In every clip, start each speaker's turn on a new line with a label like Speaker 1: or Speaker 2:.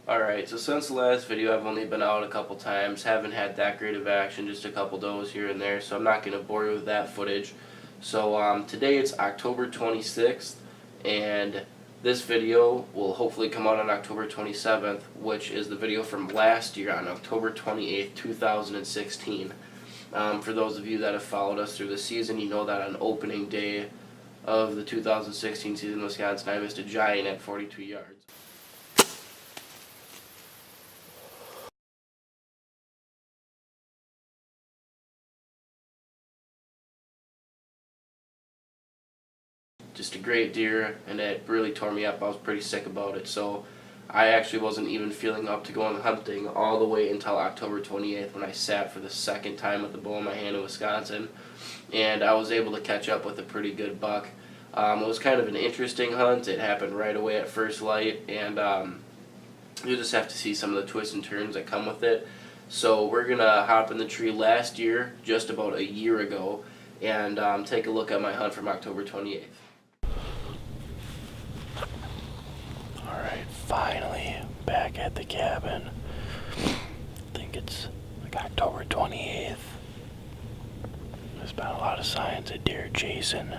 Speaker 1: Alright, so since the last video I've only been out a couple times, haven't had that great of action, just a couple does here and there, so I'm not going to bore you with that footage. So today it's October 26th, and this video will hopefully come out on October 27th, which is the video from last year on October 28th, 2016. For those of you that have followed us through the season, you know that on opening day of the 2016 season in Wisconsin, I missed a giant at 42 yards. Just a great deer, and it really tore me up. I was pretty sick about it, so I actually wasn't even feeling up to going hunting all the way until October 28th when I sat for the second time with the bow in my hand in Wisconsin, and I was able to catch up with a pretty good buck. It was kind of an interesting hunt. It happened right away at first light, and you'll just have to see some of the twists and turns that come with it. So we're going to hop in the tree last year, just about a year ago, and take a look at my hunt from October 28th.
Speaker 2: Alright, finally back at the cabin. I think it's like October 28th. There's been a lot of signs of deer chasing.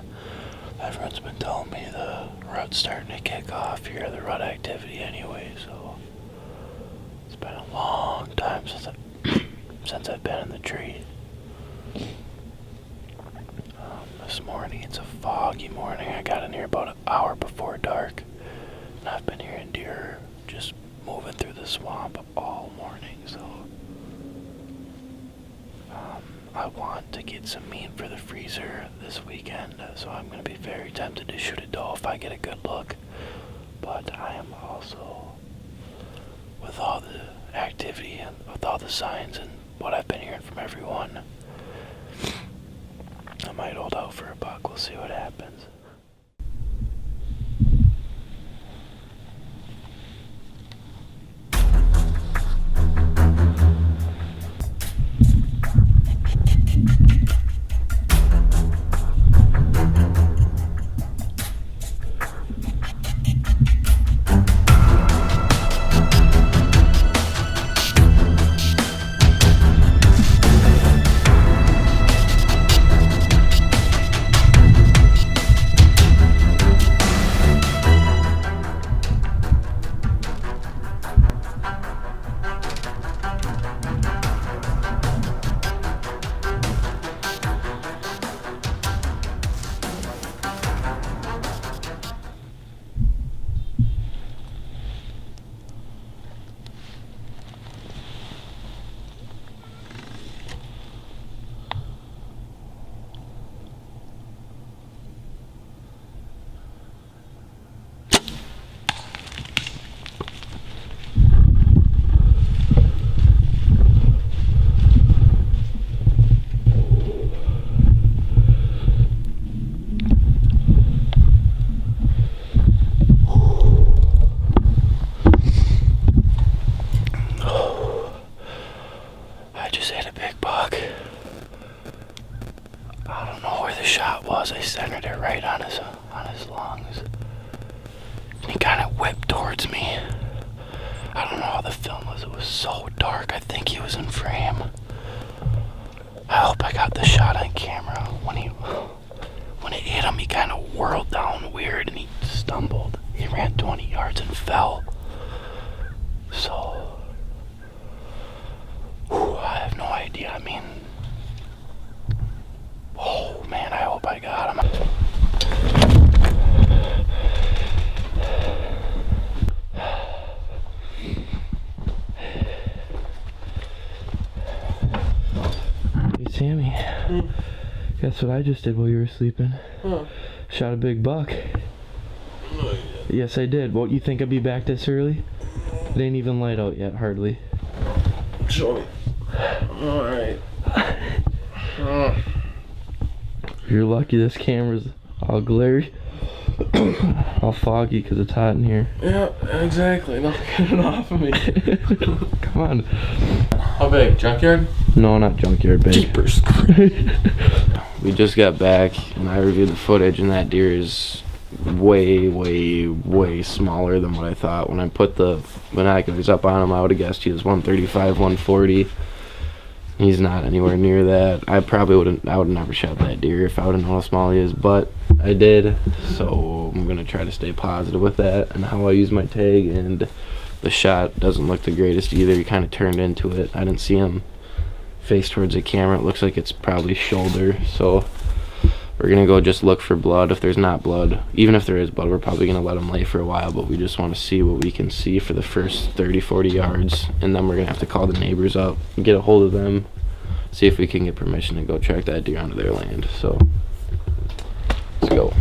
Speaker 2: Everyone's been telling me the rut's starting to kick off here, the rut activity anyway, so it's been a long time since I've been in the tree. This morning, it's a foggy morning. I got in here about an hour before dark. And I've been hearing deer just moving through the swamp all morning, so I want to get some meat for the freezer this weekend, so I'm going to be very tempted to shoot a doe if I get a good look. But I am also, with all the activity and with all the signs and what I've been hearing from everyone, I might hold out for a buck. We'll see what happens. I centered it right on his lungs, and he kind of whipped towards me. I don't know how the film was. It was so dark. I think he was in frame. I hope I got the shot on camera. When it hit him, he kind of whirled down weird, and he stumbled. He ran 20 yards and fell. So, I have no idea. I mean, oh man, I hope I got him. Hey Sammy, guess what I just did while you were sleeping? Huh? Shot a big buck. No, you didn't. Yes, I did. Won't you think I'd be back this early? It ain't even light out yet, hardly.
Speaker 1: Show me. Alright.
Speaker 2: You're lucky this camera's all glary. All foggy because it's hot in here.
Speaker 1: Yeah, exactly. No, get it off of me.
Speaker 2: Come on.
Speaker 1: How big? Junkyard?
Speaker 2: No, not junkyard, big.
Speaker 1: Jeepers. We just got back and I reviewed the footage, and that deer is
Speaker 2: way, way, way smaller than what I thought. When I put the binoculars up on him, I would have guessed he was 135, 140. He's not anywhere near that. I would have never shot that deer if I would have known how small he is, but I did. So I'm gonna try to stay positive with that and how I use my tag. And the shot doesn't look the greatest either. He kind of turned into it. I didn't see him face towards the camera. It looks like it's probably shoulder. So we're gonna go just look for blood. If there's not blood, even if there is blood, we're probably gonna let him lay for a while, but we just want to see what we can see for the first 30-40 yards, and then we're gonna have to call the neighbors up, get a hold of them, see if we can get permission to go track that deer onto their land. So let's go.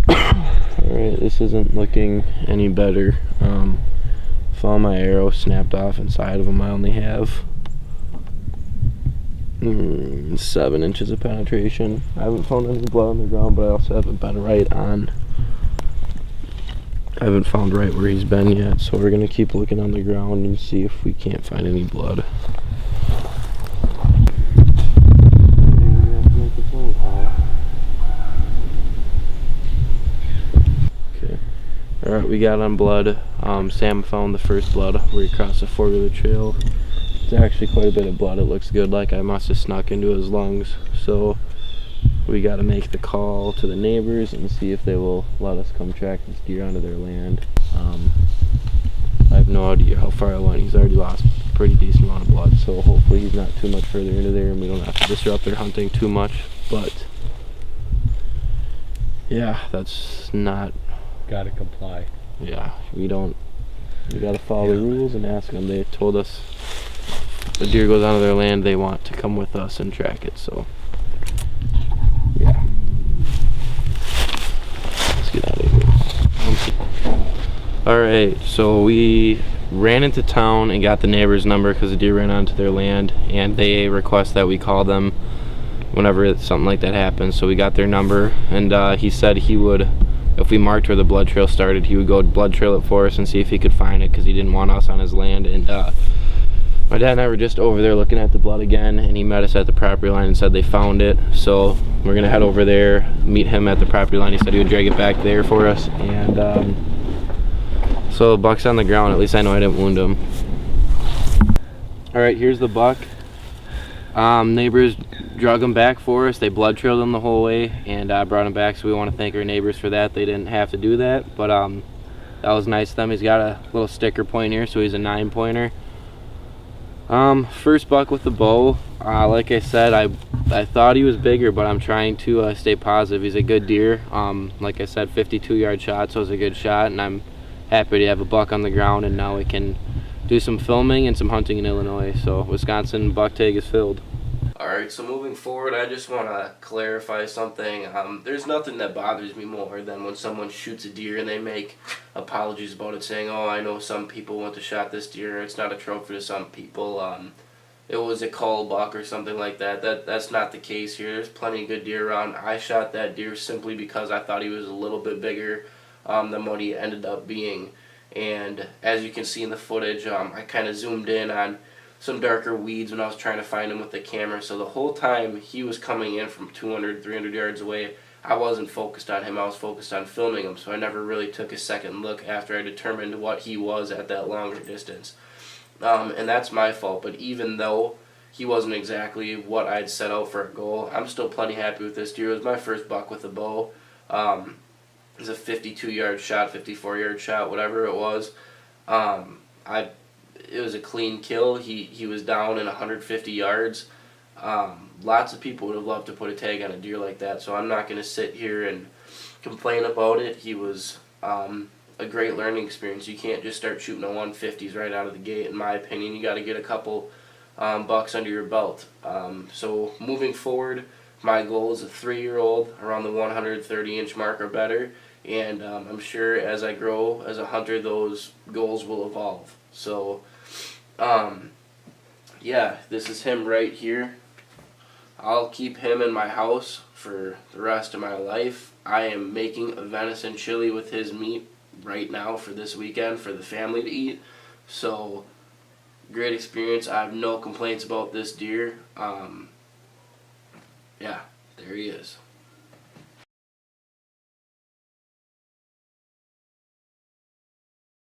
Speaker 2: Alright, this isn't looking any better. Follow my arrow, snapped off inside of him. I only have 7 inches of penetration. I haven't found any blood on the ground, but I also haven't been right on. I haven't found right where he's been yet, so we're gonna keep looking on the ground and see if we can't find any blood. Okay. Alright, we got on blood. Sam found the first blood where he crossed the 4-wheeler trail. It's actually quite a bit of blood. It looks good, like I must have snuck into his lungs. So we got to make the call to the neighbors and see if they will let us come track this deer onto their land. I have no idea how far I went. He's already lost a pretty decent amount of blood, so hopefully he's not too much further into there and we don't have to disrupt their hunting too much. But yeah, that's not...
Speaker 3: Gotta comply.
Speaker 2: Yeah, we gotta follow the rules and ask them. They told us the deer goes onto their land, they want to come with us and track it, so yeah. Let's get out of here. Alright, so we ran into town and got the neighbor's number because the deer ran onto their land, and they request that we call them whenever something like that happens. So we got their number, and he said he would, if we marked where the blood trail started, he would go blood trail it for us and see if he could find it, because he didn't want us on his land. And my dad and I were just over there looking at the blood again, and he met us at the property line and said they found it. So we're gonna head over there, meet him at the property line. He said he would drag it back there for us. And so buck's on the ground. At least I know I didn't wound him. All right, here's the buck. Neighbors drug him back for us. They blood trailed him the whole way and brought him back, so we want to thank our neighbors for that. They didn't have to do that, but that was nice of them. He's got a little sticker point here, so he's a 9-pointer. First buck with the bow. Like I said, I thought he was bigger, but I'm trying to stay positive. He's a good deer. Like I said, 52-yard shot, so it's a good shot, and I'm happy to have a buck on the ground, and now we can do some filming and some hunting in Illinois. So Wisconsin buck tag is filled.
Speaker 1: Alright, so moving forward, I just want to clarify something. There's nothing that bothers me more than when someone shoots a deer and they make apologies about it, saying, oh, I know some people want to shot this deer, it's not a trophy to some people, it was a cull buck or something like that. That's not the case here. There's plenty of good deer around. I shot that deer simply because I thought he was a little bit bigger than what he ended up being. And as you can see in the footage, I kind of zoomed in on some darker weeds when I was trying to find him with the camera. So the whole time he was coming in from 200, 300 yards away, I wasn't focused on him. I was focused on filming him. So I never really took a second look after I determined what he was at that longer distance. And that's my fault. But even though he wasn't exactly what I'd set out for a goal, I'm still plenty happy with this deer. It was my first buck with a bow. It was a 52-yard shot, 54-yard shot, whatever it was. It was a clean kill. He was down in 150 yards. Lots of people would have loved to put a tag on a deer like that, so I'm not going to sit here and complain about it. He was a great learning experience. You can't just start shooting a 150s right out of the gate, in my opinion. You got to get a couple bucks under your belt. So moving forward, my goal is a 3-year-old around the 130-inch mark or better, and I'm sure as I grow as a hunter, those goals will evolve. So yeah, this is him right here. I'll keep him in my house for the rest of my life. I am making a venison chili with his meat right now for this weekend for the family to eat. So great experience. I have no complaints about this deer. Yeah, there he is.